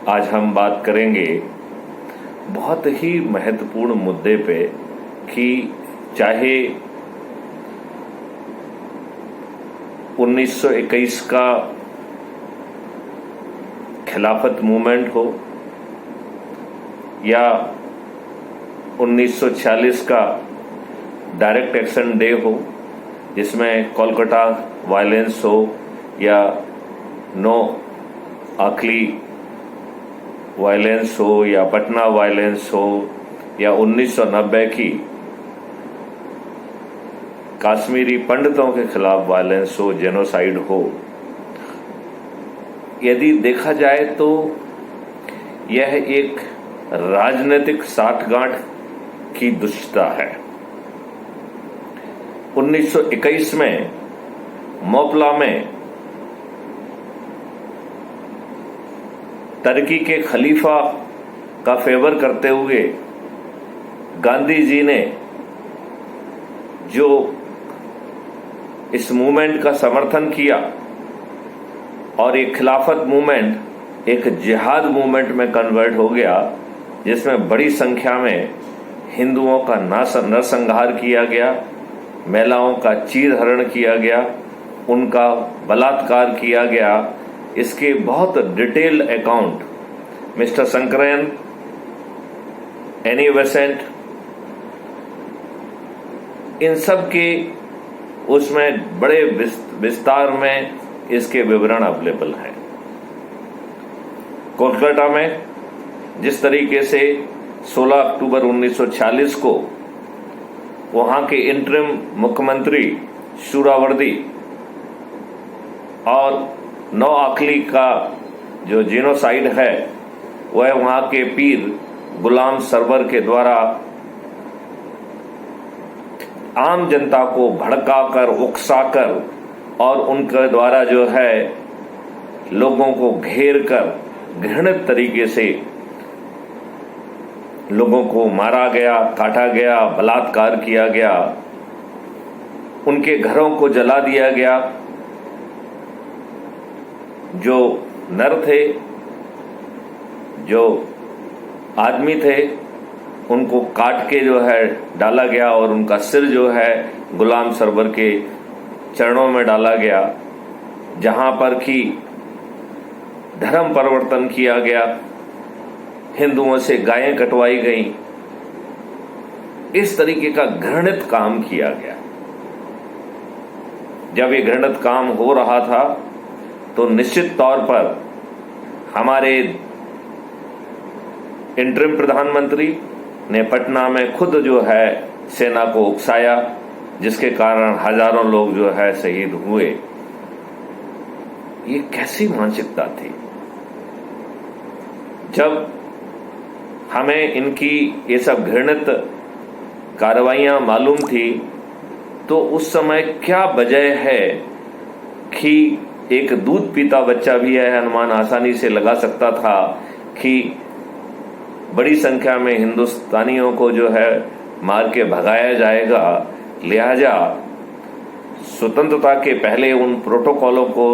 आज हम बात करेंगे बहुत ही महत्वपूर्ण मुद्दे पे कि चाहे 1921 का खिलाफत मूवमेंट हो या 1946 का डायरेक्ट एक्शन डे हो, जिसमें कोलकाता वायलेंस हो या नो आखली वायलेंस हो या पटना वायलेंस हो या 1990 की कश्मीरी पंडितों के खिलाफ वायलेंस हो, जेनोसाइड हो। यदि देखा जाए तो यह एक राजनीतिक साठगांठ की दुष्टता है। 1921 में मोपला में टर्की के खलीफा का फेवर करते हुए गांधी जी ने जो इस मूवमेंट का समर्थन किया और ये खिलाफत मूवमेंट एक जिहाद मूवमेंट में कन्वर्ट हो गया, जिसमें बड़ी संख्या में हिंदुओं का नरसंहार किया गया, महिलाओं का चीरहरण किया गया, उनका बलात्कार किया गया। इसके बहुत detailed account mister Shankaran, Annie Besant, इन सब के उसमें बड़े विस्तार में इसके विवरण अवेलेबल हैं। कोलकाता में जिस तरीके से 16 अक्टूबर 1946 को वहां के इंटरिम मुख्यमंत्री सुहरावर्दी और नौ आखली का जो जेनोसाइड है वह वहां के पीर गुलाम सरवर के द्वारा आम जनता को भड़काकर, उकसाकर और उनके द्वारा जो है लोगों को घेर कर घृणित तरीके से लोगों को मारा गया, काटा गया, बलात्कार किया गया, उनके घरों को जला दिया गया। जो नर थे, जो आदमी थे, उनको काट के जो है डाला गया और उनका सिर जो है गुलाम सरवर के चरणों में डाला गया। जहां पर कि धर्म परिवर्तन किया गया, हिंदुओं से गायें कटवाई गईं, इस तरीके का घृणित काम किया गया। जब ये घृणित काम हो रहा था तो निश्चित तौर पर हमारे इंटरिम प्रधानमंत्री ने पटना में खुद जो है सेना को उकसाया, जिसके कारण हजारों लोग जो है शहीद हुए। ये कैसी मानसिकता थी? जब हमें इनकी ये सब घृणित कार्रवाइयां मालूम थी तो उस समय क्या वजह है कि एक दूध पीता बच्चा भी है अनुमान आसानी से लगा सकता था कि बड़ी संख्या में हिंदुस्तानियों को जो है मार के भगाया जाएगा। लिहाजा स्वतंत्रता के पहले उन प्रोटोकॉलों को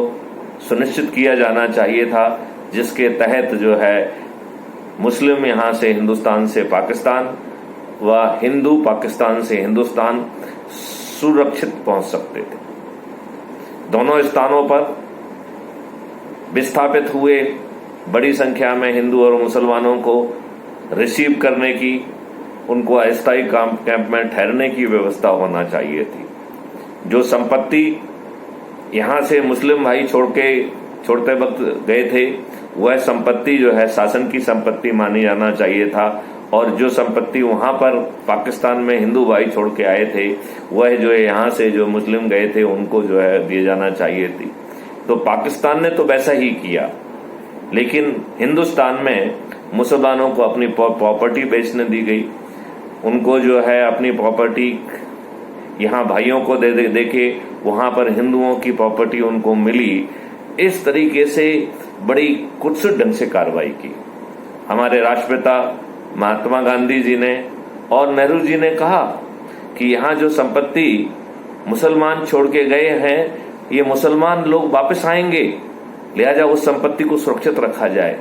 सुनिश्चित किया जाना चाहिए था, जिसके तहत जो है मुस्लिम यहां से हिंदुस्तान से पाकिस्तान व हिंदू पाकिस्तान से हिंदुस्तान सुरक्षित पहुंच सकते थे। दोनों स्थानों पर विस्थापित हुए बड़ी संख्या में हिंदू और मुसलमानों को रिसीव करने की, उनको अस्थायी कैंप में ठहरने की व्यवस्था होना चाहिए थी। जो संपत्ति यहां से मुस्लिम भाई छोड़ते वक्त गए थे, वह संपत्ति जो है शासन की संपत्ति मानी जाना चाहिए था, और जो संपत्ति वहां पर पाकिस्तान में हिंदू भाई छोड़ के आए थे, वह जो है यहां से जो मुस्लिम गए थे उनको जो है दिए जाना चाहिए थी। तो पाकिस्तान ने तो वैसा ही किया, लेकिन हिंदुस्तान में मुसलमानों को अपनी प्रॉपर्टी बेचने दी गई। उनको जो है अपनी प्रॉपर्टी यहाँ भाइयों को दे के वहां पर हिंदुओं की प्रॉपर्टी उनको मिली। इस तरीके से बड़ी कुत्सित ढंग से कार्रवाई की। हमारे राष्ट्रपिता महात्मा गांधी जी ने और नेहरू जी ने कहा कि यहाँ जो संपत्ति मुसलमान छोड़ के गए हैं, ये मुसलमान लोग वापस आएंगे, लिहाजा उस संपत्ति को सुरक्षित रखा जाए।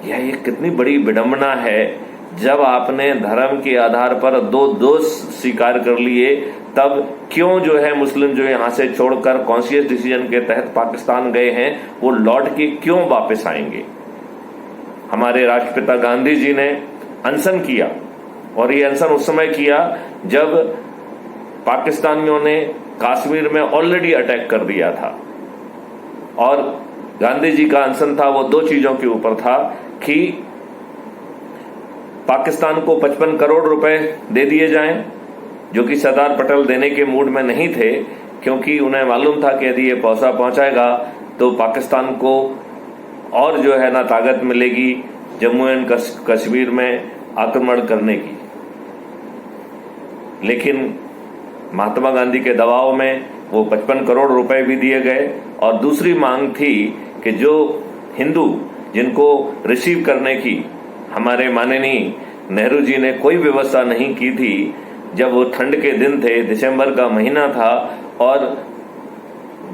यह एक कितनी बड़ी विडंबना है। जब आपने धर्म के आधार पर दो दोष स्वीकार कर लिए, तब क्यों जो है मुस्लिम जो यहां से छोड़कर कॉन्शियस डिसीजन के तहत पाकिस्तान गए हैं, वो लौट के क्यों वापस आएंगे? हमारे राष्ट्रपिता गांधी जी ने अनशन किया, और ये अनशन उस समय किया जब पाकिस्तानियों ने कश्मीर में ऑलरेडी अटैक कर दिया था। और गांधी जी का अनशन था वो दो चीजों के ऊपर था कि पाकिस्तान को 55 करोड़ रुपए दे दिए जाएं, जो कि सरदार पटेल देने के मूड में नहीं थे, क्योंकि उन्हें मालूम था कि यदि ये पैसा पहुंचाएगा तो पाकिस्तान को और जो है ना ताकत मिलेगी जम्मू एंड कश्मीर में आक्रमण करने की। लेकिन महात्मा गांधी के दबाव में वो 55 करोड़ रुपए भी दिए गए। और दूसरी मांग थी कि जो हिंदू जिनको रिसीव करने की हमारे माननीय नेहरू जी ने कोई व्यवस्था नहीं की थी, जब वो ठंड के दिन थे, दिसंबर का महीना था और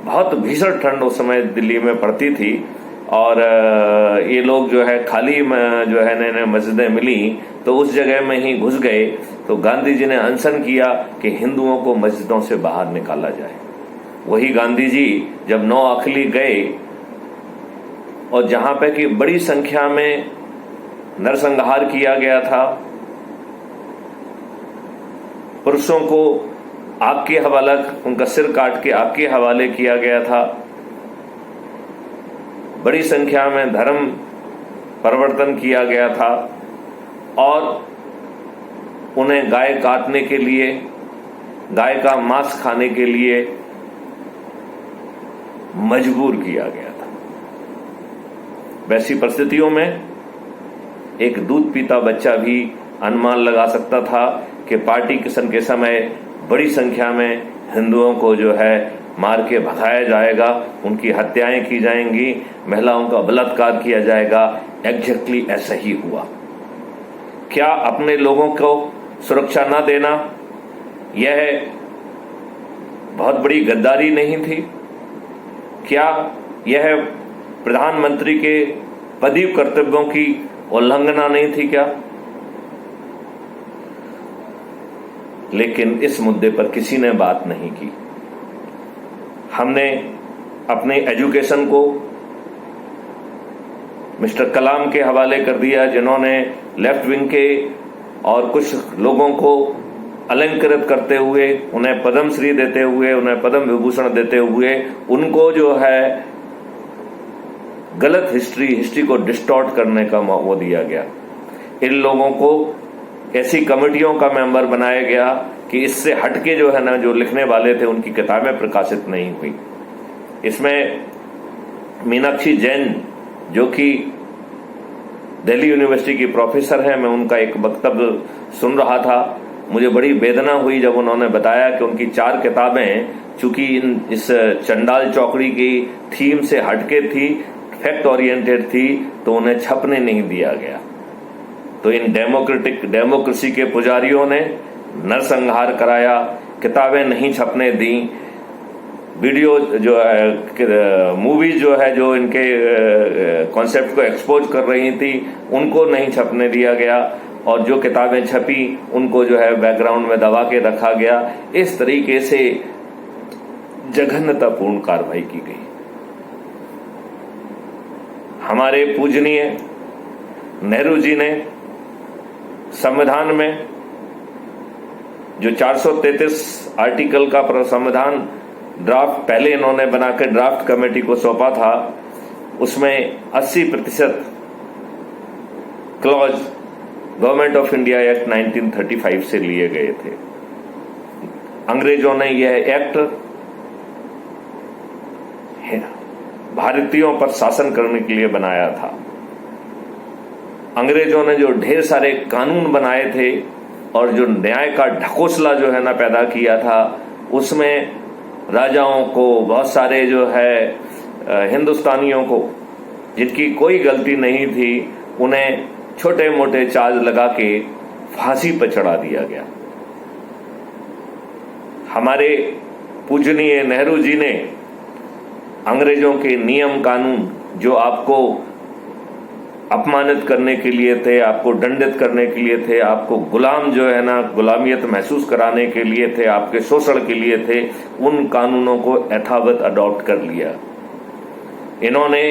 बहुत भीषण ठंड उस समय दिल्ली में पड़ती थी, और ये लोग जो है खाली जो है नए मस्जिदें मिली तो उस जगह में ही घुस गए। तो गांधी जी ने अनशन किया कि हिंदुओं को मस्जिदों से बाहर निकाला जाए। वही गांधी जी जब नौअखली गए और जहां पे कि बड़ी संख्या में नरसंहार किया गया था, पुरुषों को आग के हवाला, उनका सिर काट के आग के हवाले किया गया था, बड़ी संख्या में धर्म परिवर्तन किया गया था और उन्हें गाय काटने के लिए, गाय का मांस खाने के लिए मजबूर किया गया था। वैसी परिस्थितियों में एक दूध पीता बच्चा भी अनुमान लगा सकता था कि पार्टी किसन के समय बड़ी संख्या में हिंदुओं को जो है मार के भगाया जाएगा, उनकी हत्याएं की जाएंगी, महिलाओं का बलात्कार किया जाएगा। एग्जैक्टली ऐसा ही हुआ। क्या अपने लोगों को सुरक्षा न देना यह बहुत बड़ी गद्दारी नहीं थी? क्या यह प्रधानमंत्री के पदीय कर्तव्यों की उल्लंघना नहीं थी क्या? लेकिन इस मुद्दे पर किसी ने बात नहीं की। हमने अपने एजुकेशन को मिस्टर कलाम के हवाले कर दिया, जिन्होंने लेफ्ट विंग के और कुछ लोगों को अलंकृत करते हुए, उन्हें पद्मश्री देते हुए, उन्हें पद्म विभूषण देते हुए उनको जो है गलत हिस्ट्री को डिस्टॉर्ट करने का वो दिया गया। इन लोगों को ऐसी कमेटियों का मेंबर बनाया गया कि इससे हटके जो है ना, जो लिखने वाले थे उनकी किताबें प्रकाशित नहीं हुई। इसमें मीनाक्षी जैन, जो कि दिल्ली यूनिवर्सिटी की प्रोफेसर है, मैं उनका एक वक्तव्य सुन रहा था, मुझे बड़ी वेदना हुई जब उन्होंने बताया कि उनकी 4 किताबें चूंकि इस चंडाल चौकड़ी की थीम से हटके थी, फैक्ट ओरिएंटेड थी, तो उन्हें छपने नहीं दिया गया। तो इन डेमोक्रेसी के पुजारियों ने नरसंहार कराया, किताबें नहीं छपने दी, वीडियो जो है, मूवीज जो है जो इनके कॉन्सेप्ट को एक्सपोज कर रही थी उनको नहीं छपने दिया गया, और जो किताबें छपी उनको जो है बैकग्राउंड में दबा के रखा गया। इस तरीके से जघन्यतापूर्ण कार्रवाई की गई। हमारे पूजनीय नेहरू जी ने संविधान में जो 433 आर्टिकल का संविधान ड्राफ्ट पहले इन्होंने बनाकर ड्राफ्ट कमेटी को सौंपा था, उसमें 80% clause government of India act 1935 से लिए गए थे। अंग्रेजों ने यह एक्ट भारतीयों पर शासन करने के लिए बनाया था। अंग्रेजों ने जो ढेर सारे कानून बनाए थे और जो न्याय का ढकोसला जो है ना पैदा किया था, उसमें राजाओं को, बहुत सारे जो है हिंदुस्तानियों को जिनकी कोई गलती नहीं थी, उन्हें छोटे मोटे चार्ज लगा के फांसी पर चढ़ा दिया गया। हमारे पूजनीय नेहरू जी ने अंग्रेजों के नियम कानून जो आपको अपमानित करने के लिए थे, आपको दंडित करने के लिए थे, आपको गुलाम जो है ना गुलामियत महसूस कराने के लिए थे, आपके शोषण के लिए थे, उन कानूनों को यथावत अडॉप्ट कर लिया। इन्होंने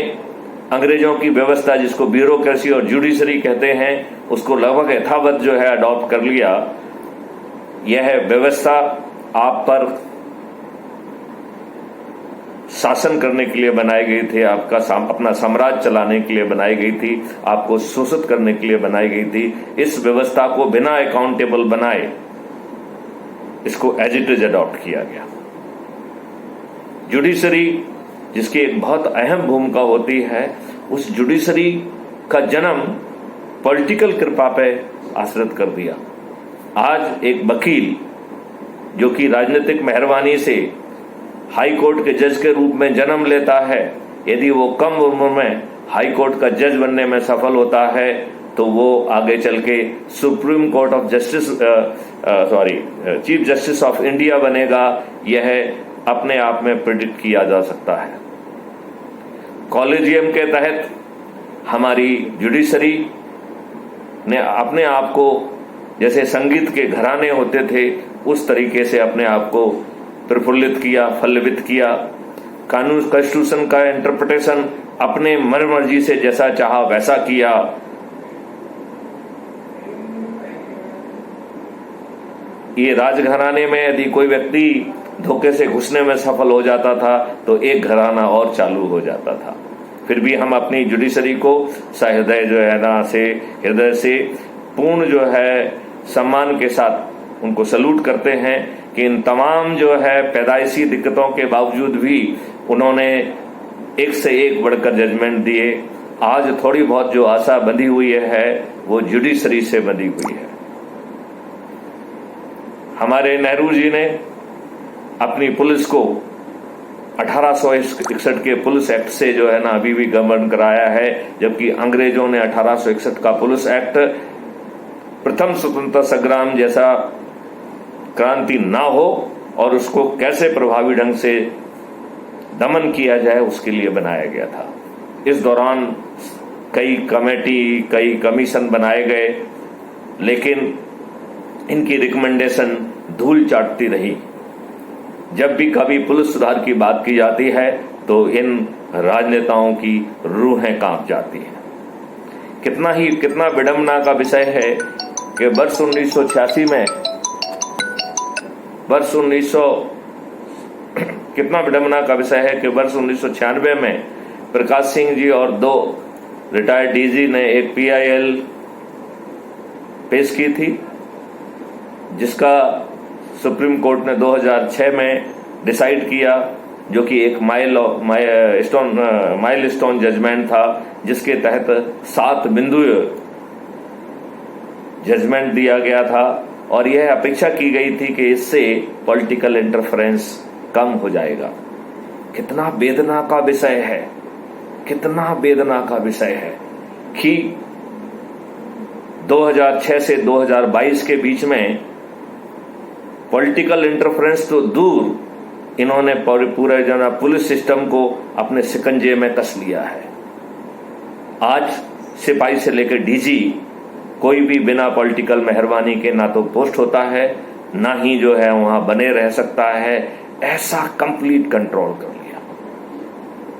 अंग्रेजों की व्यवस्था, जिसको ब्यूरोक्रेसी और जुडिशरी कहते हैं, उसको लगभग यथावत जो है अडॉप्ट कर लिया। यह व्यवस्था आप पर शासन करने के लिए बनाई गई थी, आपका अपना साम्राज्य चलाने के लिए बनाई गई थी, आपको शोषित करने के लिए बनाई गई थी। इस व्यवस्था को बिना अकाउंटेबल बनाए इसको एज इट इज अडॉप्ट किया गया। जुडिशरी, जिसकी एक बहुत अहम भूमिका होती है, उस जुडिशरी का जन्म पॉलिटिकल कृपा पे आश्रित कर दिया। आज एक वकील जो कि राजनीतिक मेहरबानी से हाई कोर्ट के जज के रूप में जन्म लेता है, यदि वो कम उम्र में हाई कोर्ट का जज बनने में सफल होता है तो वो आगे चल के supreme court of justice chief justice of India बनेगा। यह अपने आप में प्रेडिक्ट किया जा सकता है। कॉलेजियम के तहत हमारी जुडिशरी ने अपने आप को, जैसे संगीत के घराने होते थे, उस तरीके से अपने आप को प्रफुल्लित किया, फल्लवित किया। कानून, कॉन्स्टिट्यूशन का इंटरप्रिटेशन अपने मन मर्जी से जैसा चाहा वैसा किया। ये राजघराने में यदि कोई व्यक्ति धोखे से घुसने में सफल हो जाता था तो एक घराना और चालू हो जाता था। फिर भी हम अपनी जुडिशरी को सहृदय जो है ना हृदय से पूर्ण जो है सम्मान के साथ उनको सल्यूट करते हैं कि इन तमाम जो है पैदाइशी दिक्कतों के बावजूद भी उन्होंने एक से एक बढ़कर जजमेंट दिए। आज थोड़ी बहुत जो आशा बंधी हुई है वो जुडिशरी से बंधी हुई है। हमारे नेहरू जी ने अपनी पुलिस को 1861 के पुलिस एक्ट से जो है ना अभी भी गवर्न कराया है, जबकि अंग्रेजों ने 1861 का पुलिस एक्ट प्रथम स्वतंत्रता संग्राम जैसा क्रांति ना हो और उसको कैसे प्रभावी ढंग से दमन किया जाए उसके लिए बनाया गया था। इस दौरान कई कमेटी, कई कमीशन बनाए गए, लेकिन इनकी रिकमेंडेशन धूल चाटती रही। जब भी कभी पुलिस सुधार की बात की जाती है तो इन राजनेताओं की रूहें कांप जाती हैं। कितना विडंबना का विषय है कि वर्ष 1986 में कितना विडंबना का विषय है कि वर्ष 1996 में प्रकाश सिंह जी और 2 रिटायर्ड डीजी ने एक PIL पेश की थी, जिसका सुप्रीम कोर्ट ने 2006 में डिसाइड किया, जो कि एक माइलस्टोन जजमेंट था, जिसके तहत 7 बिंदु जजमेंट दिया गया था और यह अपेक्षा की गई थी कि इससे पॉलिटिकल इंटरफेरेंस कम हो जाएगा। कितना वेदना का विषय है, कितना वेदना का विषय है कि 2006 से 2022 के बीच में पॉलिटिकल इंटरफेरेंस तो दूर, इन्होंने पूरे जना पुलिस सिस्टम को अपने शिकंजे में कस लिया है। आज सिपाही से लेकर डीजी कोई भी बिना पॉलिटिकल मेहरबानी के ना तो पोस्ट होता है, ना ही जो है वहां बने रह सकता है। ऐसा कंप्लीट कंट्रोल कर लिया।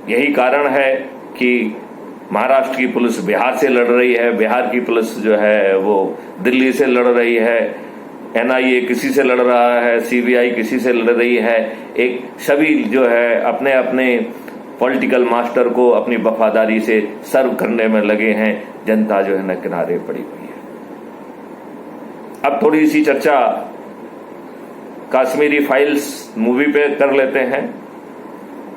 यही कारण है कि महाराष्ट्र की पुलिस बिहार से लड़ रही है, बिहार की पुलिस जो है वो दिल्ली से लड़ रही है, NIA किसी से लड़ रहा है, CBI किसी से लड़ रही है। एक सभी जो है अपने अपने पॉलिटिकल मास्टर को अपनी वफादारी से सर्व करने में लगे हैं। जनता जो है न किनारे पड़ी हुई है। अब थोड़ी सी चर्चा कश्मीरी फाइल्स मूवी पे कर लेते हैं।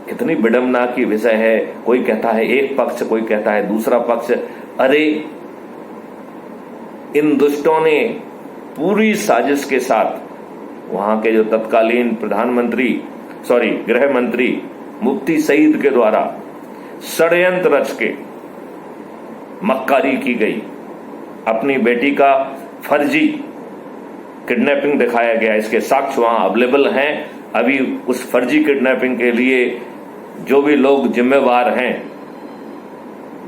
कितनी विडंबना की विषय है। कोई कहता है एक पक्ष, कोई कहता है दूसरा पक्ष। अरे इन दुष्टों ने पूरी साजिश के साथ वहां के जो तत्कालीन गृह मंत्री मुफ्ती सईद के द्वारा षड्यंत्र रच के मक्कारी की गई। अपनी बेटी का फर्जी किडनैपिंग दिखाया गया। इसके साक्ष्य वहां अवेलेबल हैं। अभी उस फर्जी किडनैपिंग के लिए जो भी लोग जिम्मेवार हैं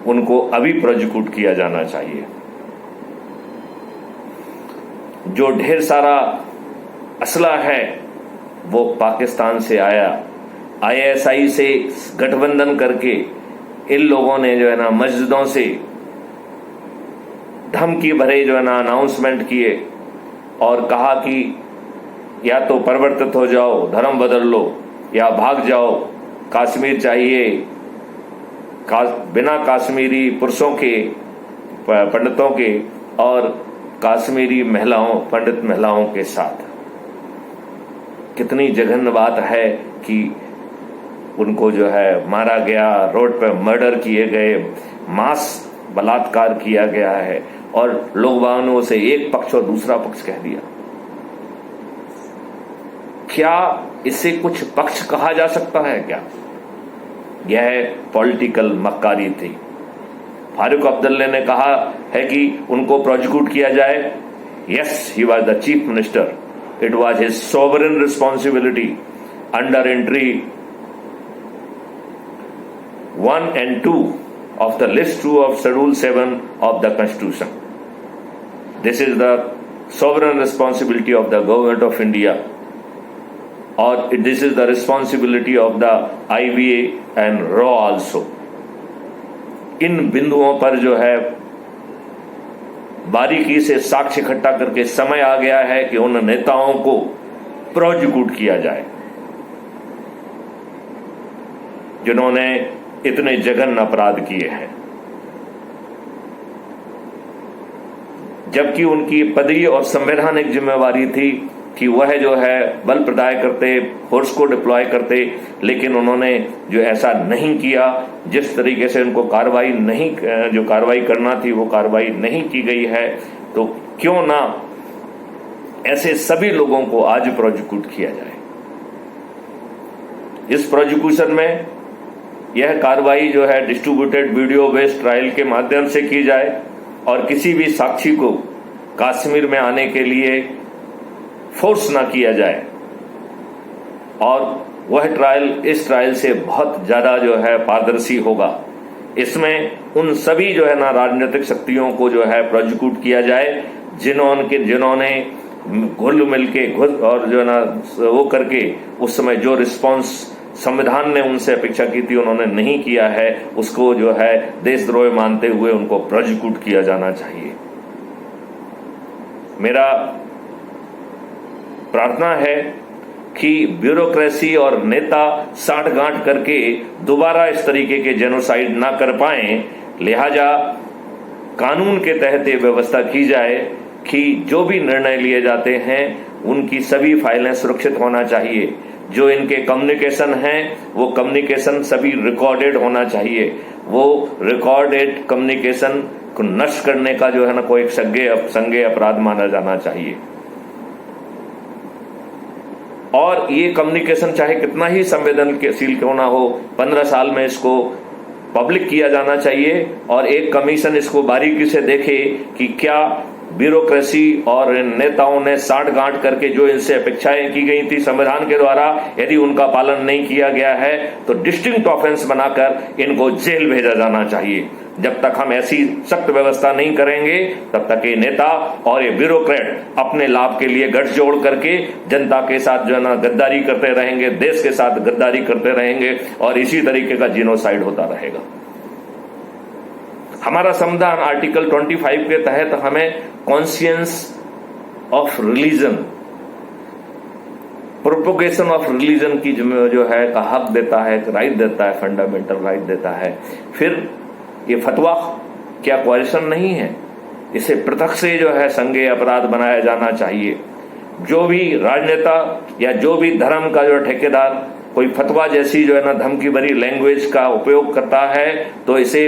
उनको अभी प्रोसिक्यूट किया जाना चाहिए। जो ढेर सारा असला है वो पाकिस्तान से आया, आईएसआई से गठबंधन करके इन लोगों ने जो है ना मस्जिदों से धमकी भरे जो है ना अनाउंसमेंट किए और कहा कि या तो परिवर्तित हो जाओ, धर्म बदल लो, या भाग जाओ, कश्मीर चाहिए, बिना कश्मीरी पुरुषों के, पंडितों के और कश्मीरी महिलाओं, पंडित महिलाओं के साथ। कितनी जघन्य बात है कि उनको जो है मारा गया, रोड पर मर्डर किए गए, मास बलात्कार किया गया है और लोगों से एक पक्ष और दूसरा पक्ष कह दिया। क्या इसे कुछ पक्ष कहा जा सकता है क्या? यह पॉलिटिकल मक्कारी थी। फारूक अब्दुल्ला ने कहा है कि उनको प्रोसिक्यूट किया जाए। Yes, he was the chief minister, it was his sovereign responsibility under entry 1 and 2 of the list 2 of Schedule 7 of the Constitution. This is the sovereign responsibility of the government of India, or this is the responsibility of the IVA and RAW also. इन बिंदुओं पर जो है बारीकी से साक्ष्य इकट्ठा करके समय आ गया है कि उन नेताओं को प्रोसिक्यूट किया जाए जिन्होंने इतने जघन्य अपराध किए हैं, जबकि उनकी पदवी और संवैधानिक जिम्मेवारी थी कि वह जो है बल प्रदाय करते, फोर्स को डिप्लॉय करते, लेकिन उन्होंने जो ऐसा नहीं किया। जिस तरीके से उनको कार्रवाई नहीं, जो कार्रवाई करना थी वो कार्रवाई नहीं की गई है, तो क्यों ना ऐसे सभी लोगों को आज प्रोसिक्यूट किया जाए। इस प्रोसिक्यूशन में यह कार्रवाई जो है डिस्ट्रीब्यूटेड वीडियो बेस्ड ट्रायल के माध्यम से की जाए और किसी भी साक्षी को कश्मीर में आने के लिए फोर्स ना किया जाए, और वह ट्रायल इस ट्रायल से बहुत ज्यादा जो है पारदर्शी होगा। इसमें उन सभी जो है ना राजनीतिक शक्तियों को जो है प्रोसिक्यूट किया जाए जिन्होंने घुल मिल के और जो है ना वो करके उस समय जो रिस्पॉन्स संविधान ने उनसे अपेक्षा की थी उन्होंने नहीं किया है, उसको जो है देशद्रोह मानते हुए उनको प्रोसिक्यूट किया जाना चाहिए। मेरा प्रार्थना है कि ब्यूरोक्रेसी और नेता साठगांठ करके दोबारा इस तरीके के जेनोसाइड ना कर पाएं, लिहाजा कानून के तहत ये व्यवस्था की जाए कि जो भी निर्णय लिए जाते हैं उनकी सभी फाइलें सुरक्षित होना चाहिए। जो इनके कम्युनिकेशन हैं वो कम्युनिकेशन सभी रिकॉर्डेड होना चाहिए। वो रिकॉर्डेड कम्युनिकेशन को नष्ट करने का जो है ना कोई संज्ञेय अपराध माना जाना चाहिए। और ये कम्युनिकेशन चाहे कितना ही संवेदनशील क्यों ना हो, 15 साल में इसको पब्लिक किया जाना चाहिए और एक कमीशन इसको बारीकी से देखे कि क्या ब्यूरोक्रेसी और नेताओं ने साठगांठ करके जो इनसे अपेक्षाएं की गई थी संविधान के द्वारा, यदि उनका पालन नहीं किया गया है तो डिस्टिंक्ट ऑफेंस बनाकर इनको जेल भेजा जाना चाहिए। जब तक हम ऐसी सख्त व्यवस्था नहीं करेंगे तब तक ये नेता और ये ब्यूरोक्रेट अपने लाभ के लिए गठजोड़ करके जनता के साथ जो है ना गद्दारी करते रहेंगे, देश के साथ गद्दारी करते रहेंगे और इसी तरीके का जीनोसाइड होता रहेगा। हमारा संविधान आर्टिकल 25 के तहत हमें conscience of religion, propagation of religion की जो है का हक देता है, राइट देता है, फंडामेंटल राइट देता है। फिर ये फतवा क्या क्वेश्चन नहीं है, इसे पृथक से जो है संज्ञेय अपराध बनाया जाना चाहिए। जो भी राजनेता या जो भी धर्म का जो ठेकेदार कोई फतवा जैसी जो है ना धमकी भरी लैंग्वेज का उपयोग करता है तो इसे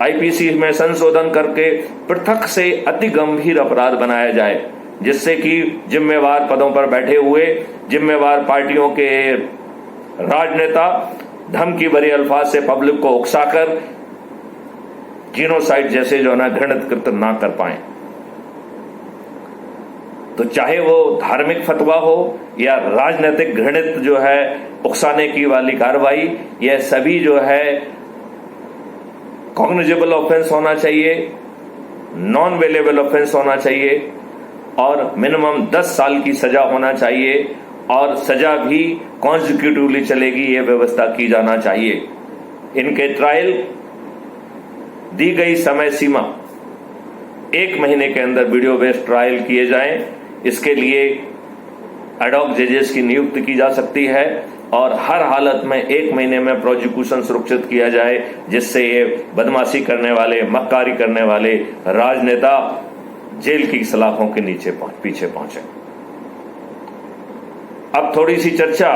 आईपीसी में संशोधन करके पृथक से अति गंभीर अपराध बनाया जाए, जिससे कि जिम्मेवार पदों पर बैठे हुए जिम्मेवार पार्टियों के राजनेता धमकी भरे अल्फाज से पब्लिक को उकसाकर जीनोसाइड जैसे जो है ना घृणित कृत्य ना कर पाए। तो चाहे वो धार्मिक फतवा हो या राजनीतिक घृणित जो है उकसाने की वाली कार्रवाई, यह सभी जो है कॉग्निजेबल ऑफेंस होना चाहिए, नॉन वेलेबल ऑफेंस होना चाहिए और मिनिमम 10 साल की सजा होना चाहिए और सजा भी कॉन्जिक्यूटिवली चलेगी, ये व्यवस्था की जाना चाहिए। इनके ट्रायल दी गई समय सीमा 1 महीने के अंदर वीडियो बेस्ड ट्रायल किए जाएं। इसके लिए एडॉक जजेस की नियुक्ति की जा सकती है और हर हालत में 1 महीने में प्रोसिक्यूशन सुरक्षित किया जाए, जिससे ये बदमाशी करने वाले, मक्कारी करने वाले राजनेता जेल की सलाखों के पीछे पहुंचे। अब थोड़ी सी चर्चा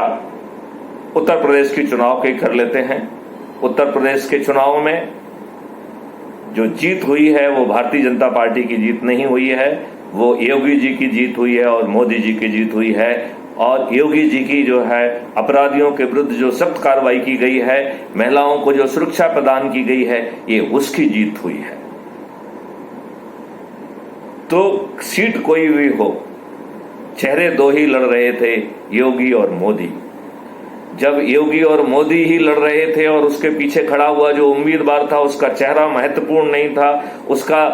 उत्तर प्रदेश की चुनाव की कर लेते हैं। उत्तर प्रदेश के चुनाव में जो जीत हुई है वो भारतीय जनता पार्टी की जीत नहीं हुई है, वो योगी जी की जीत हुई है और मोदी जी की जीत हुई है। और योगी जी की जो है अपराधियों के विरुद्ध जो सख्त कार्रवाई की गई है, महिलाओं को जो सुरक्षा प्रदान की गई है, ये उसकी जीत हुई है। तो सीट कोई भी हो, चेहरे 2 ही लड़ रहे थे, योगी और मोदी। जब योगी और मोदी ही लड़ रहे थे और उसके पीछे खड़ा हुआ जो उम्मीदवार था उसका चेहरा महत्वपूर्ण नहीं था, उसका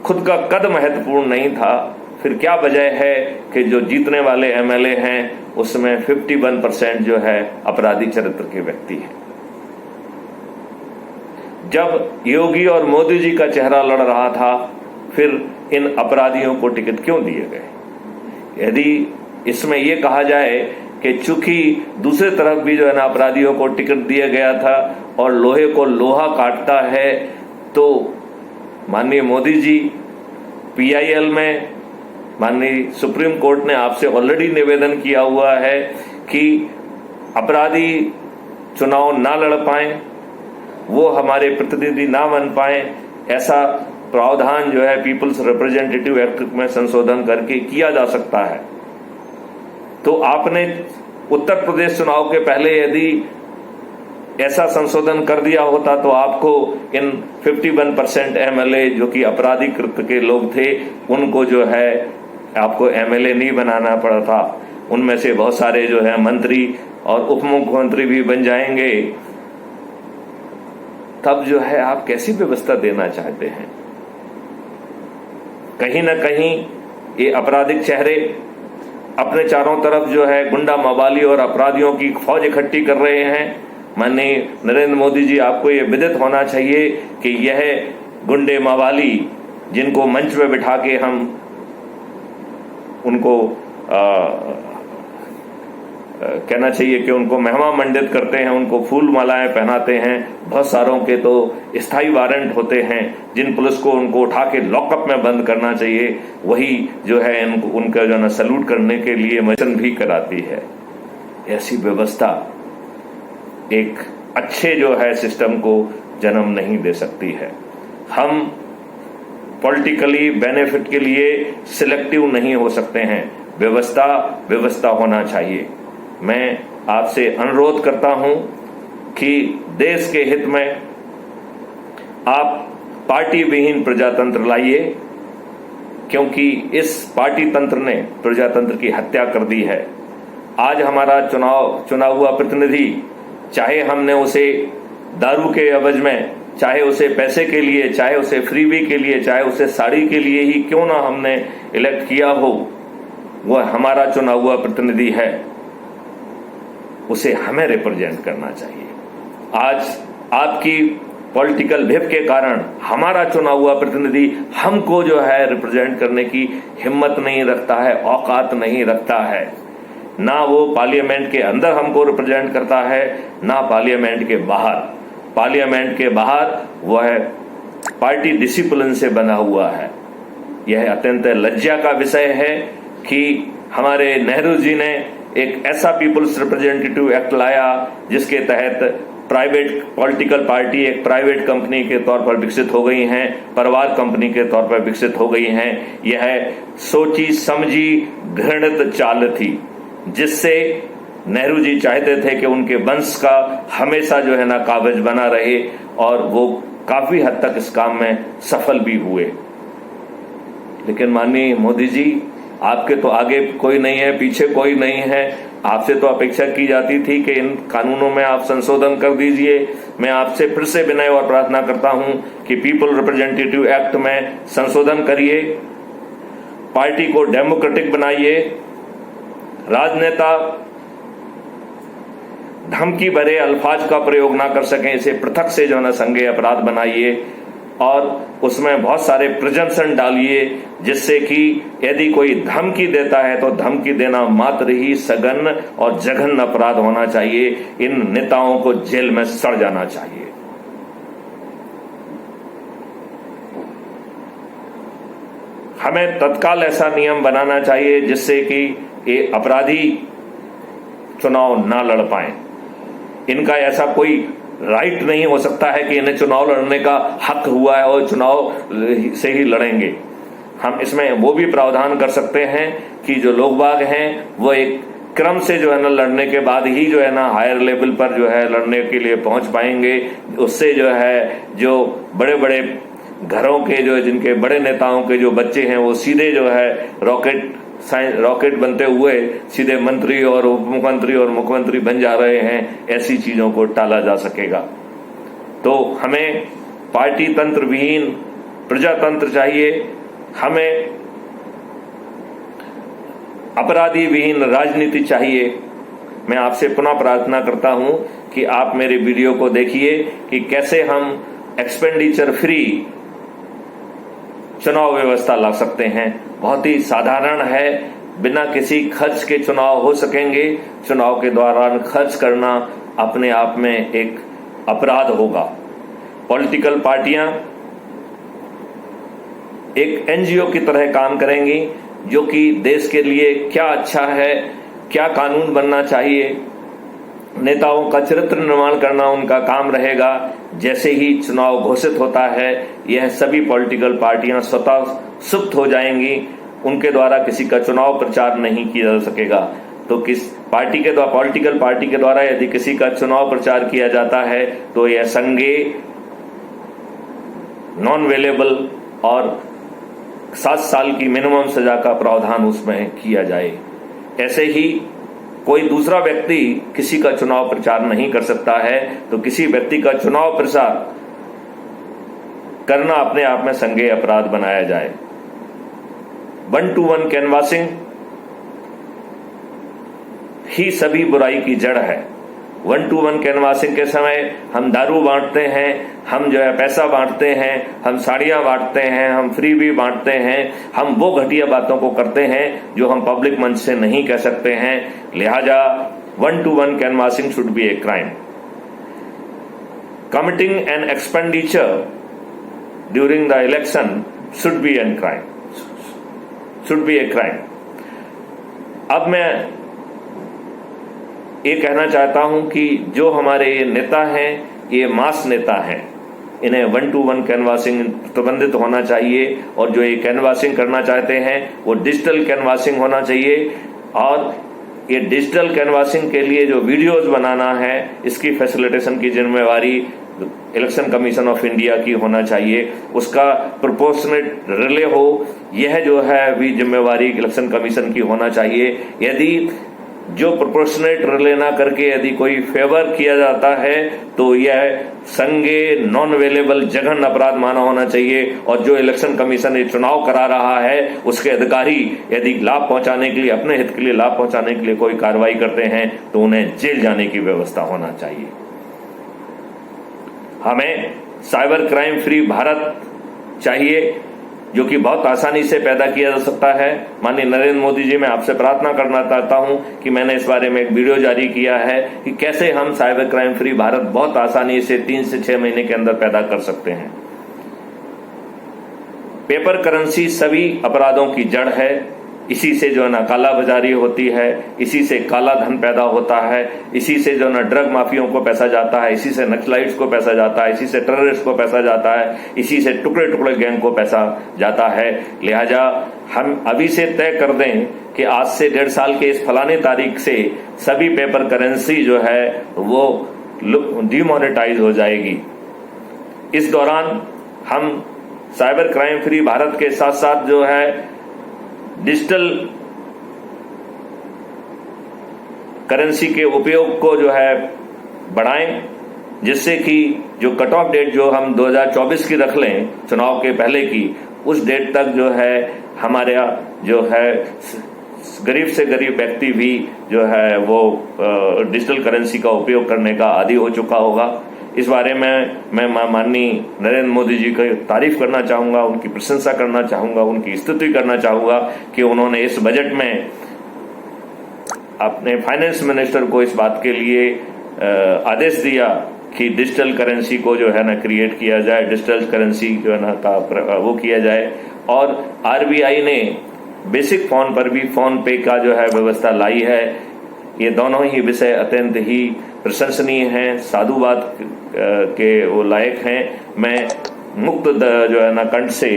खुद का कद महत्वपूर्ण नहीं था, फिर क्या वजह है कि जो जीतने वाले एमएलए हैं उसमें 51% जो है अपराधी चरित्र के व्यक्ति हैं। जब योगी और मोदी जी का चेहरा लड़ रहा था, फिर इन अपराधियों को टिकट क्यों दिए गए? यदि इसमें यह कहा जाए कि चूंकि दूसरे तरफ भी जो है ना अपराधियों को टिकट दिया गया था और लोहे को लोहा काटता है, तो माननीय मोदी जी पीआईएल में माननीय सुप्रीम कोर्ट ने आपसे ऑलरेडी निवेदन किया हुआ है कि अपराधी चुनाव ना लड़ पाए, वो हमारे प्रतिनिधि ना बन पाए, ऐसा प्रावधान जो है पीपल्स रिप्रेजेंटेटिव एक्ट में संशोधन करके किया जा सकता है। तो आपने उत्तर प्रदेश चुनाव के पहले यदि ऐसा संशोधन कर दिया होता तो आपको इन 51% एमएलए जो कि अपराधी कृत्य के लोग थे, उनको जो है आपको एमएलए नहीं बनाना पड़ा था। उनमें से बहुत सारे जो है मंत्री और उप मुख्यमंत्री भी बन जाएंगे। तब जो है आप कैसी व्यवस्था देना चाहते हैं? कहीं ना कहीं ये आपराधिक चेहरे अपने चारों तरफ जो है गुंडा मवाली और अपराधियों की फौज इकट्ठी कर रहे हैं। माननीय नरेंद्र मोदी जी, आपको यह विदित होना चाहिए कि यह गुंडे मवाली जिनको मंच पे बिठा के हम उनको कहना चाहिए कि उनको महिमा मंडित करते हैं, उनको फूल मालाएं पहनाते हैं, बहुत सारों के तो स्थायी वारंट होते हैं जिन पुलिस को उनको उठा के लॉकअप में बंद करना चाहिए, वही जो है उनका जो है सैल्यूट करने के लिए मशन भी कराती है। ऐसी व्यवस्था एक अच्छे जो है सिस्टम को जन्म नहीं दे सकती है। हम पॉलिटिकली बेनिफिट के लिए सिलेक्टिव नहीं हो सकते हैं। व्यवस्था होना चाहिए। मैं आपसे अनुरोध करता हूं कि देश के हित में आप पार्टी विहीन प्रजातंत्र लाइए, क्योंकि इस पार्टी तंत्र ने प्रजातंत्र की हत्या कर दी है। आज हमारा चुना हुआ प्रतिनिधि, चाहे हमने उसे दारू के एवज में, चाहे उसे पैसे के लिए, चाहे उसे फ्रीबी के लिए, चाहे उसे साड़ी के लिए ही क्यों ना हमने इलेक्ट किया हो, वह हमारा चुना हुआ प्रतिनिधि है, उसे हमें रिप्रेजेंट करना चाहिए। आज आपकी पॉलिटिकल भिप के कारण हमारा चुना हुआ प्रतिनिधि हमको जो है रिप्रेजेंट करने की हिम्मत नहीं रखता है, औकात नहीं रखता है। ना वो पार्लियामेंट के अंदर हमको रिप्रेजेंट करता है, ना पार्लियामेंट के बाहर। पार्लियामेंट के बाहर वह पार्टी डिसिप्लिन से बना हुआ है। यह अत्यंत लज्जा का विषय है कि हमारे नेहरू जी ने एक ऐसा पीपल्स रिप्रेजेंटेटिव एक्ट लाया जिसके तहत प्राइवेट पॉलिटिकल पार्टी एक प्राइवेट कंपनी के तौर पर विकसित हो गई हैं, परिवार कंपनी के तौर पर विकसित हो गई हैं। यह सोची समझी घृणित चाल थी, जिससे नेहरू जी चाहते थे कि उनके वंश का हमेशा जो है ना काबिज बना रहे, और वो काफी हद तक इस काम में सफल भी हुए। लेकिन माननीय मोदी जी, आपके तो आगे कोई नहीं है, पीछे कोई नहीं है। आपसे तो अपेक्षा की जाती थी कि इन कानूनों में आप संशोधन कर दीजिए। मैं आपसे फिर से विनय और प्रार्थना करता हूं कि पीपल रिप्रेजेंटेटिव एक्ट में संशोधन करिए, पार्टी को डेमोक्रेटिक बनाइए, राजनेता धमकी भरे अल्फाज का प्रयोग ना कर सकें, इसे पृथक से जो है ना संज्ञेय अपराध बनाइए और उसमें बहुत सारे प्रिजम्पशन डालिए, जिससे कि यदि कोई धमकी देता है तो धमकी देना मात्र ही सघन और जघन्य अपराध होना चाहिए। इन नेताओं को जेल में सड़ जाना चाहिए। हमें तत्काल ऐसा नियम बनाना चाहिए जिससे कि ये अपराधी चुनाव ना लड़ पाए। इनका ऐसा कोई राइट नहीं हो सकता है कि इन्हें चुनाव लड़ने का हक हुआ है और चुनाव से ही लड़ेंगे। हम इसमें वो भी प्रावधान कर सकते हैं कि जो लोग बाग हैं वो एक क्रम से जो है ना लड़ने के बाद ही जो है ना हायर लेवल पर जो है लड़ने के लिए पहुंच पाएंगे। उससे जो है जो बड़े बड़े घरों के जो जिनके बड़े नेताओं के जो बच्चे हैं वो सीधे जो है रॉकेट बनते हुए सीधे मंत्री और उप मुख्यमंत्री और मुख्यमंत्री बन जा रहे हैं। ऐसी चीजों को टाला जा सकेगा। तो हमें पार्टी तंत्र विहीन प्रजातंत्र चाहिए, हमें अपराधी विहीन राजनीति चाहिए। मैं आपसे पुनः प्रार्थना करता हूं कि आप मेरे वीडियो को देखिए कि कैसे हम एक्सपेंडिचर फ्री चुनाव व्यवस्था ला सकते हैं। बहुत ही साधारण है, बिना किसी खर्च के चुनाव हो सकेंगे। चुनाव के दौरान खर्च करना अपने आप में एक अपराध होगा। पॉलिटिकल पार्टियां एक एनजीओ की तरह काम करेंगी, जो कि देश के लिए क्या अच्छा है, क्या कानून बनना चाहिए, नेताओं का चरित्र निर्माण करना उनका काम रहेगा। जैसे ही चुनाव घोषित होता है, यह सभी पॉलिटिकल पार्टियां स्वतः सुप्त हो जाएंगी। उनके द्वारा किसी का चुनाव प्रचार नहीं किया जा सकेगा। तो किस पार्टी के द्वारा, पॉलिटिकल पार्टी के द्वारा यदि किसी का चुनाव प्रचार किया जाता है तो यह संज्ञेय, नॉन वेलेबल और 7 साल की मिनिमम सजा का प्रावधान उसमें किया जाए। ऐसे ही कोई दूसरा व्यक्ति किसी का चुनाव प्रचार नहीं कर सकता है, तो किसी व्यक्ति का चुनाव प्रचार करना अपने आप में संज्ञेय अपराध बनाया जाए। 1-to-1 कैनवासिंग ही सभी बुराई की जड़ है। 1-to-1 कैनवासिंग के समय हम दारू बांटते हैं, हम जो है पैसा बांटते हैं, हम साड़ियां बांटते हैं, हम फ्री भी बांटते हैं। हम वो घटिया बातों को करते हैं जो हम पब्लिक मंच से नहीं कह सकते हैं। लिहाजा 1-to-1 canvassing should be a crime. Committing an expenditure during the election should be an crime, should be a crime. अब मैं ये कहना चाहता हूं कि जो हमारे ये नेता हैं, ये मास नेता हैं, इन्हें 1-to-1 कैनवासिंग प्रतिबंधित होना चाहिए। और जो ये कैनवासिंग करना चाहते हैं वो डिजिटल कैनवासिंग होना चाहिए। और ये डिजिटल कैनवासिंग के लिए जो वीडियोस बनाना है, इसकी फैसिलिटेशन की जिम्मेवारी इलेक्शन कमीशन ऑफ इंडिया की होना चाहिए। उसका प्रोपोर्शनेट रिले हो, यह जो है भी जिम्मेवारी इलेक्शन कमीशन की होना चाहिए। यदि जो प्रोपोर्शनेट रिले ना करके यदि कोई फेवर किया जाता है तो यह संज्ञेय, नॉन अवेलेबल, जघन्य अपराध माना होना चाहिए। और जो इलेक्शन कमीशन ये चुनाव करा रहा है, उसके अधिकारी यदि लाभ पहुंचाने के लिए, अपने हित के लिए लाभ पहुंचाने के लिए कोई कार्रवाई करते हैं तो उन्हें जेल जाने की व्यवस्था होना चाहिए। हमें साइबर क्राइम फ्री भारत चाहिए, जो कि बहुत आसानी से पैदा किया जा सकता है। माननीय नरेंद्र मोदी जी, मैं आपसे प्रार्थना करना चाहता हूं कि मैंने इस बारे में एक वीडियो जारी किया है कि कैसे हम साइबर क्राइम फ्री भारत बहुत आसानी से 3 से 6 महीने के अंदर पैदा कर सकते हैं। पेपर करेंसी सभी अपराधों की जड़ है। इसी से जो है ना काला बाजारी होती है, इसी से काला धन पैदा होता है, इसी से जो है ना ड्रग माफियों को पैसा जाता है, इसी से नक्सलाइट्स को पैसा जाता है, इसी से टेररिस्ट को पैसा जाता है, इसी से टुकड़े टुकड़े गैंग को पैसा जाता है। लिहाजा हम अभी से तय कर दें कि आज से 1.5 साल के इस फलाने तारीख से सभी पेपर करेंसी जो है वो डिमोनेटाइज हो जाएगी। इस दौरान हम साइबर क्राइम फ्री भारत के साथ साथ जो है डिजिटल करेंसी के उपयोग को जो है बढ़ाएं, जिससे कि जो कट ऑफ डेट जो हम 2024 की रख लें चुनाव के पहले की, उस डेट तक जो है हमारा जो है गरीब से गरीब व्यक्ति भी जो है वो डिजिटल करेंसी का उपयोग करने का आदी हो चुका होगा। इस बारे में मैं माननीय नरेंद्र मोदी जी की तारीफ करना चाहूँगा, उनकी प्रशंसा करना चाहूँगा, उनकी स्तुति करना चाहूँगा कि उन्होंने इस बजट में अपने फाइनेंस मिनिस्टर को इस बात के लिए आदेश दिया कि डिजिटल करेंसी को जो है ना क्रिएट किया जाए, डिजिटल करेंसी जो है ना का वो किया जाए। और आरबीआई ने बेसिक फोन पर भी फोन पे का जो है व्यवस्था लाई है। ये दोनों ही विषय अत्यंत ही प्रशंसनीय हैं, साधुवाद के वो लायक हैं। मैं मुक्त जो है ना कंठ से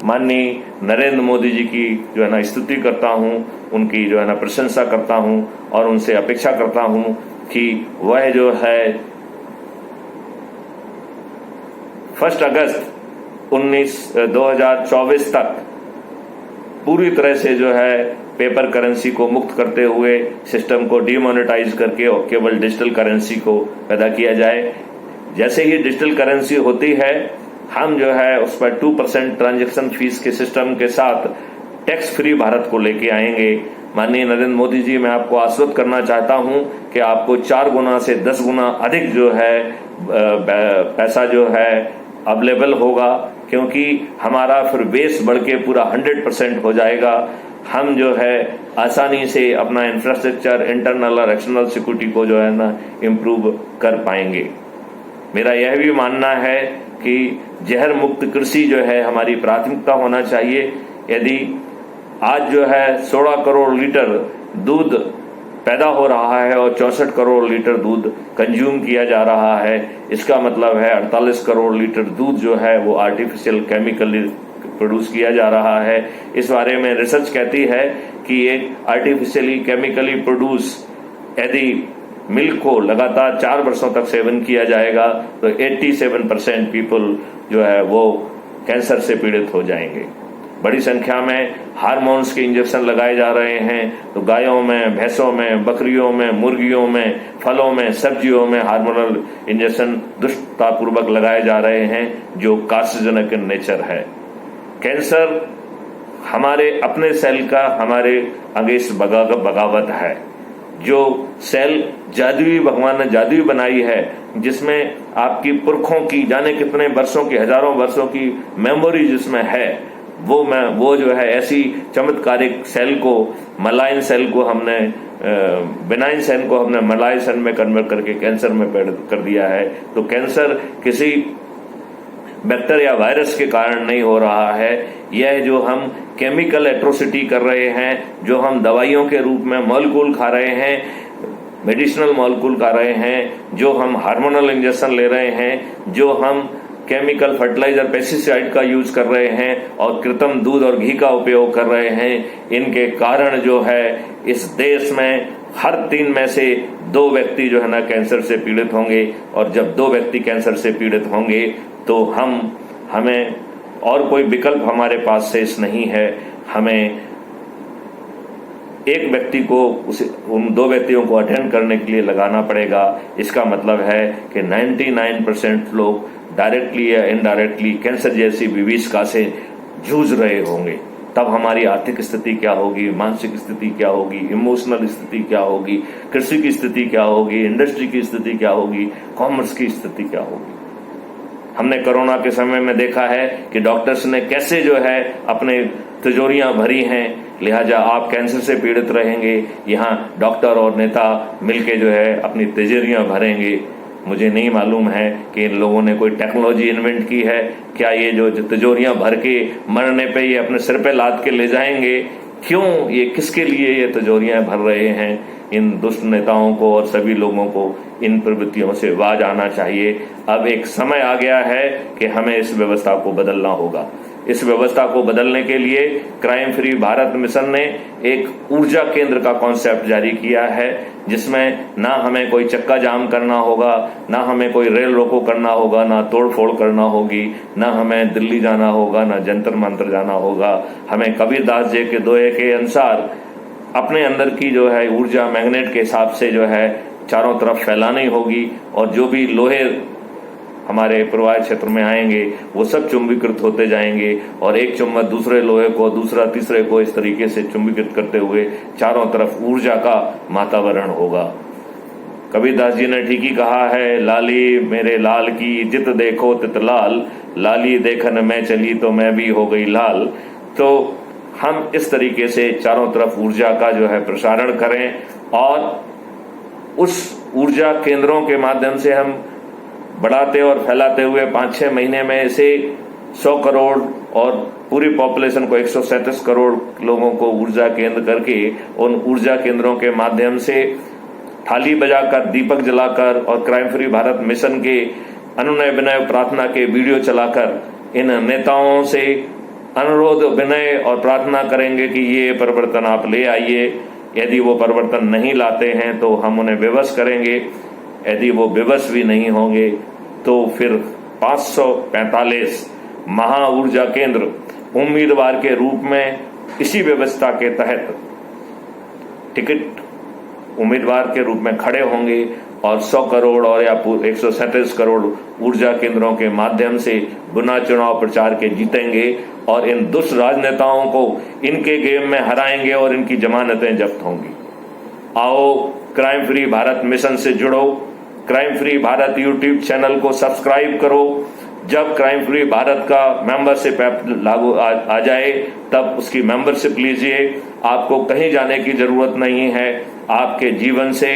माननीय नरेंद्र मोदी जी की जो है ना स्तुति करता हूँ, उनकी जो है ना प्रशंसा करता हूँ और उनसे अपेक्षा करता हूँ कि वह जो है 1 अगस्त 2024 तक पूरी तरह से जो है पेपर करेंसी को मुक्त करते हुए सिस्टम को डीमोनेटाइज करके और केवल डिजिटल करेंसी को पैदा किया जाए। जैसे ही डिजिटल करेंसी होती है, हम जो है उस पर 2% ट्रांजैक्शन फीस के सिस्टम के साथ टैक्स फ्री भारत को लेके आएंगे। माननीय नरेंद्र मोदी जी, मैं आपको आश्वस्त करना चाहता हूं कि आपको 4 गुना से 10 गुना अधिक जो है पैसा जो है अवेलेबल होगा, क्योंकि हमारा फिर बेस बढ़ के पूरा 100% हो जाएगा। हम जो है आसानी से अपना इंफ्रास्ट्रक्चर, इंटरनल और एक्सटर्नल सिक्योरिटी को जो है ना इम्प्रूव कर पाएंगे। मेरा यह भी मानना है कि जहर मुक्त कृषि जो है हमारी प्राथमिकता होना चाहिए। यदि आज जो है 16 करोड़ लीटर दूध पैदा हो रहा है और 64 करोड़ लीटर दूध कंज्यूम किया जा रहा है, इसका मतलब है 48 करोड़ लीटर दूध जो है वो आर्टिफिशियल केमिकली प्रोड्यूस किया जा रहा है। इस बारे में रिसर्च कहती है कि एक आर्टिफिशियली केमिकली प्रोड्यूस यदि मिल्क को लगातार 4 वर्षों तक सेवन किया जाएगा तो 87% पीपल जो है वो कैंसर से पीड़ित हो जाएंगे। बड़ी संख्या में हार्मोन्स के इंजेक्शन लगाए जा रहे हैं, तो गायों में, भैंसों में, बकरियों में, मुर्गियों में, फलों में, सब्जियों में हार्मोनल इंजेक्शन दुष्टतापूर्वक लगाए जा रहे हैं, जो कार्सिनोजेनिक इन नेचर है। कैंसर हमारे अपने सेल का हमारे अगेंस्ट बगावत है। जो सेल जादुई भगवान ने जादुई बनाई है, जिसमें आपकी पुरखों की जाने कितने वर्षों की, हजारों वर्षों की मेमोरी जिसमें है, वो जो है ऐसी चमत्कारिक सेल को, मलाइन सेल को हमने बेनाइन सेल को हमने मलाइन सेल में कन्वर्ट करके कैंसर में कर दिया है। तो कैंसर किसी बैक्टीरिया या वायरस के कारण नहीं हो रहा है। यह जो हम केमिकल एट्रोसिटी कर रहे हैं, जो हम दवाइयों के रूप में मॉलिक्यूल खा रहे हैं, मेडिसिनल मॉलिक्यूल खा रहे हैं, जो हम हार्मोनल इंजेक्शन ले रहे हैं, जो हम केमिकल फर्टिलाइजर पेस्टिसाइड का यूज कर रहे हैं और कृत्रिम दूध और घी का उपयोग कर रहे हैं, इनके कारण जो है इस देश में हर 3 में से 2 व्यक्ति जो है ना कैंसर से पीड़ित होंगे। और जब 2 व्यक्ति कैंसर से पीड़ित होंगे तो हमें और कोई विकल्प हमारे पास शेष नहीं है। हमें एक व्यक्ति को उन 2 व्यक्तियों को अटेंड करने के लिए लगाना पड़ेगा। इसका मतलब है कि 99% लोग डायरेक्टली या इनडायरेक्टली कैंसर जैसी विभीषिका से जूझ रहे होंगे। तब हमारी आर्थिक स्थिति क्या होगी, मानसिक स्थिति क्या होगी, इमोशनल स्थिति क्या होगी, कृषि की स्थिति क्या होगी, इंडस्ट्री की स्थिति क्या होगी, कॉमर्स की स्थिति क्या होगी। हमने कोरोना के समय में देखा है कि डॉक्टर्स ने कैसे जो है अपने तिजोरियां भरी हैं, लिहाजा आप कैंसर से पीड़ित रहेंगे, यहाँ डॉक्टर और नेता मिलके जो है अपनी तिजोरियां भरेंगे। मुझे नहीं मालूम है कि इन लोगों ने कोई टेक्नोलॉजी इन्वेंट की है क्या। ये जो तिजोरियां भर के मरने पे ये अपने सिर पे लाद के ले जाएंगे, क्यों, ये किसके लिए ये तिजोरियां भर रहे हैं। इन दुष्ट नेताओं को और सभी लोगों को इन प्रवृत्तियों से बाज आना चाहिए। अब एक समय आ गया है कि हमें इस व्यवस्था को बदलना होगा। इस व्यवस्था को बदलने के लिए क्राइम फ्री भारत मिशन ने एक ऊर्जा केंद्र का कॉन्सेप्ट जारी किया है, जिसमें ना हमें कोई चक्का जाम करना होगा, ना हमें कोई रेल रोको करना होगा, ना तोड़फोड़ करना होगी, ना हमें दिल्ली जाना होगा, ना जंतर मंतर जाना होगा। हमें कबीरदास जी के दोहे के अनुसार अपने अंदर की जो है ऊर्जा मैग्नेट के हिसाब से जो है चारों तरफ फैलानी होगी, और जो भी लोहे हमारे प्रवाह क्षेत्र में आएंगे वो सब चुंबकीकृत होते जाएंगे, और एक चुंबक दूसरे लोहे को, दूसरा तीसरे को इस तरीके से चुंबकीकृत करते हुए चारों तरफ ऊर्जा का वातावरण होगा। कबीरदास जी ने ठीक ही कहा है, लाली मेरे लाल की जित देखो तित लाल, लाली देखन मैं चली तो मैं भी हो गई लाल। तो हम इस तरीके से चारों तरफ ऊर्जा का जो है प्रसारण करें, और उस ऊर्जा केंद्रों के माध्यम से हम बढ़ाते और फैलाते हुए 5-6 महीने में इसे 100 करोड़ और पूरी पॉपुलेशन को 137 करोड़ लोगों को ऊर्जा केंद्र करके उन ऊर्जा केंद्रों के माध्यम से थाली बजाकर, दीपक जलाकर और क्राइम फ्री भारत मिशन के अनुनय विनय प्रार्थना के वीडियो चलाकर इन नेताओं से अनुरोध, विनय और प्रार्थना करेंगे कि ये परिवर्तन आप ले आइए। यदि वो परिवर्तन नहीं लाते हैं तो हम उन्हें विवश करेंगे। यदि वो विवश भी नहीं होंगे तो फिर 545 महा ऊर्जा केंद्र उम्मीदवार के रूप में इसी व्यवस्था के तहत टिकट उम्मीदवार के रूप में खड़े होंगे, और 100 करोड़ और या 137 करोड़ ऊर्जा केंद्रों के माध्यम से बिना चुनाव प्रचार के जीतेंगे, और इन दुष्ट राजनेताओं को इनके गेम में हराएंगे और इनकी जमानतें जब्त होंगी। आओ क्राइम फ्री भारत मिशन से जुड़ो, crime free Bharat YouTube channel को सब्सक्राइब करो। जब क्राइम फ्री भारत का मेंबरशिप ऐप लागू आ जाए तब उसकी मेंबरशिप लीजिए। आपको कहीं जाने की जरूरत नहीं है। आपके जीवन से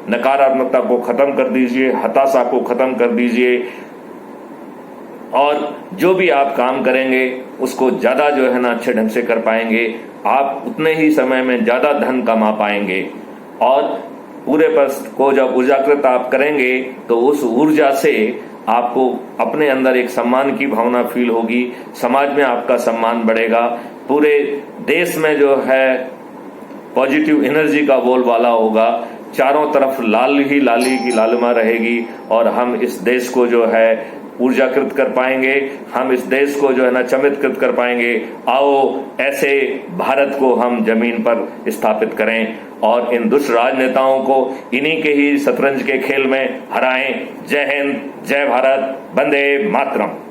नकारात्मकता को खत्म कर दीजिए, हताशा को खत्म कर दीजिए, और जो भी आप काम करेंगे उसको ज्यादा जो है ना अच्छे ढंग से कर पाएंगे। आप उतने ही समय में ज्यादा धन कमा पाएंगे, और पूरे पर को जब ऊर्जाकृत आप करेंगे तो उस ऊर्जा से आपको अपने अंदर एक सम्मान की भावना फील होगी, समाज में आपका सम्मान बढ़ेगा, पूरे देश में जो है पॉजिटिव एनर्जी का बोलबाला होगा, चारों तरफ लाल ही लाली की लालिमा रहेगी, और हम इस देश को जो है ऊर्जाकृत कर पाएंगे, हम इस देश को जो है ना चमत्कृत कर पाएंगे। आओ ऐसे भारत को हम जमीन पर स्थापित करें और इन दुष्ट राजनेताओं को इन्हीं के ही शतरंज के खेल में हराएं। जय हिंद, जय भारत, वंदे मातरम।